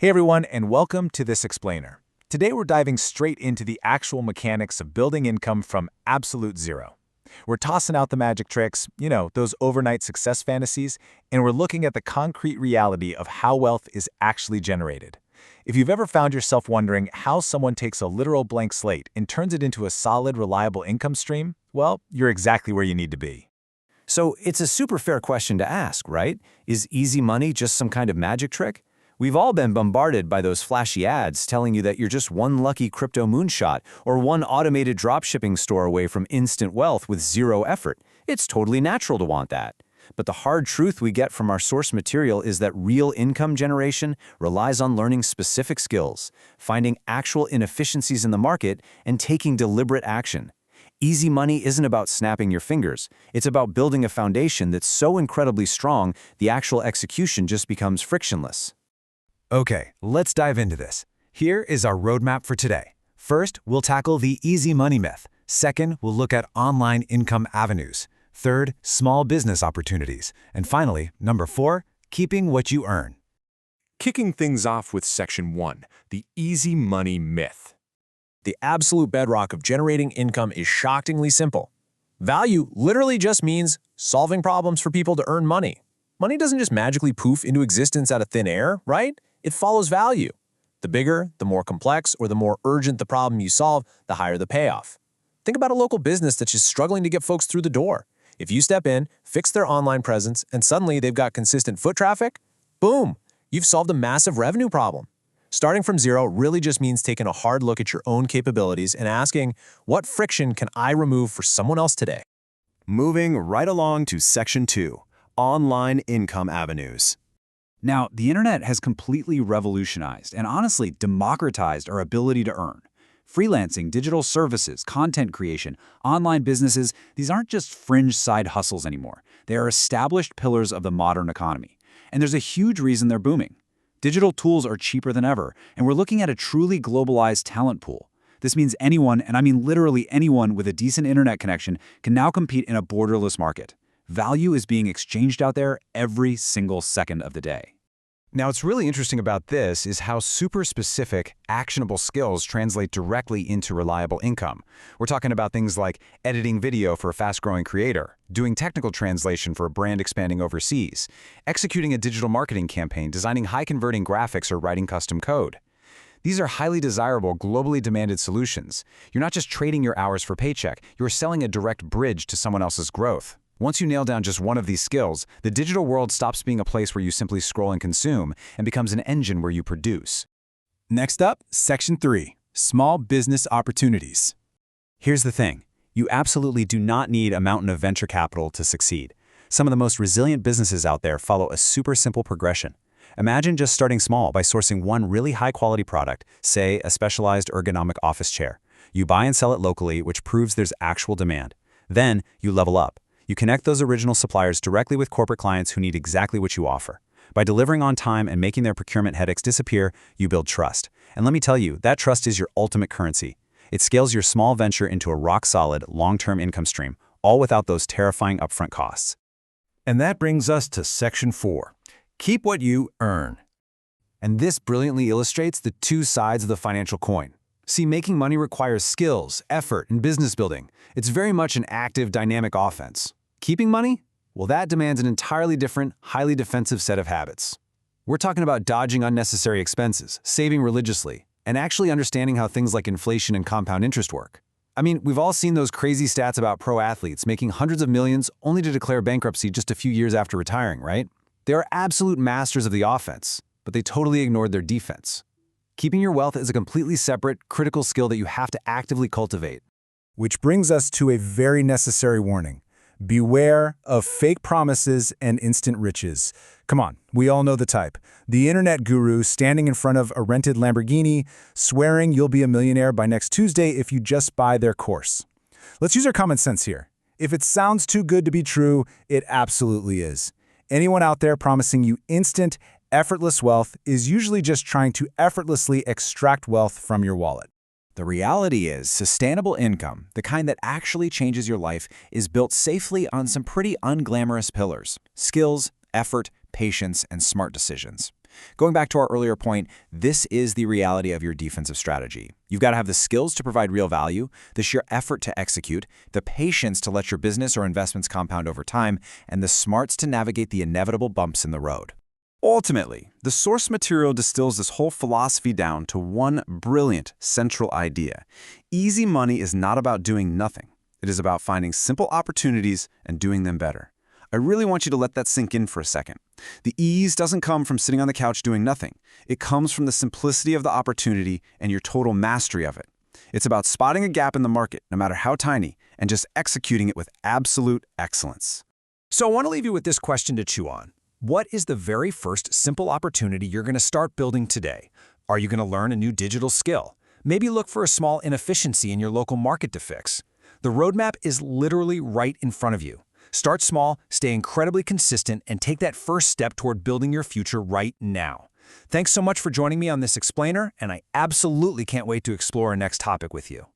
Hey everyone, and welcome to This Explainer. Today we're diving straight into the actual mechanics of building income from absolute zero. We're tossing out the magic tricks, those overnight success fantasies, and we're looking at the concrete reality of how wealth is actually generated. If you've ever found yourself wondering how someone takes a literal blank slate and turns it into a solid, reliable income stream, well, you're exactly where you need to be. So it's a super fair question to ask, right? Is easy money just some kind of magic trick? We've all been bombarded by those flashy ads telling you that you're just one lucky crypto moonshot or one automated dropshipping store away from instant wealth with zero effort. It's totally natural to want that. But the hard truth we get from our source material is that real income generation relies on learning specific skills, finding actual inefficiencies in the market, and taking deliberate action. Easy money isn't about snapping your fingers. It's about building a foundation that's so incredibly strong, the actual execution just becomes frictionless. Okay, let's dive into this. Here is our roadmap for today. First, we'll tackle the easy money myth. Second, we'll look at online income avenues. Third, small business opportunities. And finally, number 4, keeping what you earn. Kicking things off with Section 1, the easy money myth. The absolute bedrock of generating income is shockingly simple. Value literally just means solving problems for people to earn money. Money doesn't just magically poof into existence out of thin air, right? It follows value. The bigger, the more complex, or the more urgent the problem you solve, the higher the payoff. Think about a local business that's just struggling to get folks through the door. If you step in, fix their online presence, and suddenly they've got consistent foot traffic, boom, you've solved a massive revenue problem. Starting from zero really just means taking a hard look at your own capabilities and asking, what friction can I remove for someone else today? Moving right along to Section 2, online income avenues. Now, the internet has completely revolutionized and honestly democratized our ability to earn. Freelancing, digital services, content creation, online businesses, these aren't just fringe side hustles anymore. They are established pillars of the modern economy. And there's a huge reason they're booming. Digital tools are cheaper than ever, and we're looking at a truly globalized talent pool. This means anyone, and I mean literally anyone with a decent internet connection, can now compete in a borderless market. Value is being exchanged out there every single second of the day. Now, what's really interesting about this is how super specific, actionable skills translate directly into reliable income. We're talking about things like editing video for a fast-growing creator, doing technical translation for a brand expanding overseas, executing a digital marketing campaign, designing high-converting graphics, or writing custom code. These are highly desirable, globally demanded solutions. You're not just trading your hours for paycheck, you're selling a direct bridge to someone else's growth. Once you nail down just one of these skills, the digital world stops being a place where you simply scroll and consume and becomes an engine where you produce. Next up, Section 3, small business opportunities. Here's the thing. You absolutely do not need a mountain of venture capital to succeed. Some of the most resilient businesses out there follow a super simple progression. Imagine just starting small by sourcing one really high-quality product, say a specialized ergonomic office chair. You buy and sell it locally, which proves there's actual demand. Then, you level up. You connect those original suppliers directly with corporate clients who need exactly what you offer. By delivering on time and making their procurement headaches disappear, you build trust. And let me tell you, that trust is your ultimate currency. It scales your small venture into a rock-solid, long-term income stream, all without those terrifying upfront costs. And that brings us to Section 4, keep what you earn. And this brilliantly illustrates the two sides of the financial coin. See, making money requires skills, effort, and business building. It's very much an active, dynamic offense. Keeping money? Well, that demands an entirely different, highly defensive set of habits. We're talking about dodging unnecessary expenses, saving religiously, and actually understanding how things like inflation and compound interest work. I mean, we've all seen those crazy stats about pro athletes making hundreds of millions only to declare bankruptcy just a few years after retiring, right? They are absolute masters of the offense, but they totally ignored their defense. Keeping your wealth is a completely separate, critical skill that you have to actively cultivate. Which brings us to a very necessary warning. Beware of fake promises and instant riches. Come on, we all know the type. The internet guru standing in front of a rented Lamborghini, swearing you'll be a millionaire by next Tuesday if you just buy their course. Let's use our common sense here. If it sounds too good to be true, it absolutely is. Anyone out there promising you instant, effortless wealth is usually just trying to effortlessly extract wealth from your wallet. The reality is, sustainable income, the kind that actually changes your life, is built safely on some pretty unglamorous pillars: skills, effort, patience, and smart decisions. Going back to our earlier point, this is the reality of your defensive strategy. You've got to have the skills to provide real value, the sheer effort to execute, the patience to let your business or investments compound over time, and the smarts to navigate the inevitable bumps in the road. Ultimately, the source material distills this whole philosophy down to one brilliant central idea. Easy money is not about doing nothing. It is about finding simple opportunities and doing them better. I really want you to let that sink in for a second. The ease doesn't come from sitting on the couch doing nothing. It comes from the simplicity of the opportunity and your total mastery of it. It's about spotting a gap in the market, no matter how tiny, and just executing it with absolute excellence. So I want to leave you with this question to chew on. What is the very first simple opportunity you're going to start building today? Are you going to learn a new digital skill? Maybe look for a small inefficiency in your local market to fix. The roadmap is literally right in front of you. Start small, stay incredibly consistent, and take that first step toward building your future right now. Thanks so much for joining me on this explainer, and I absolutely can't wait to explore our next topic with you.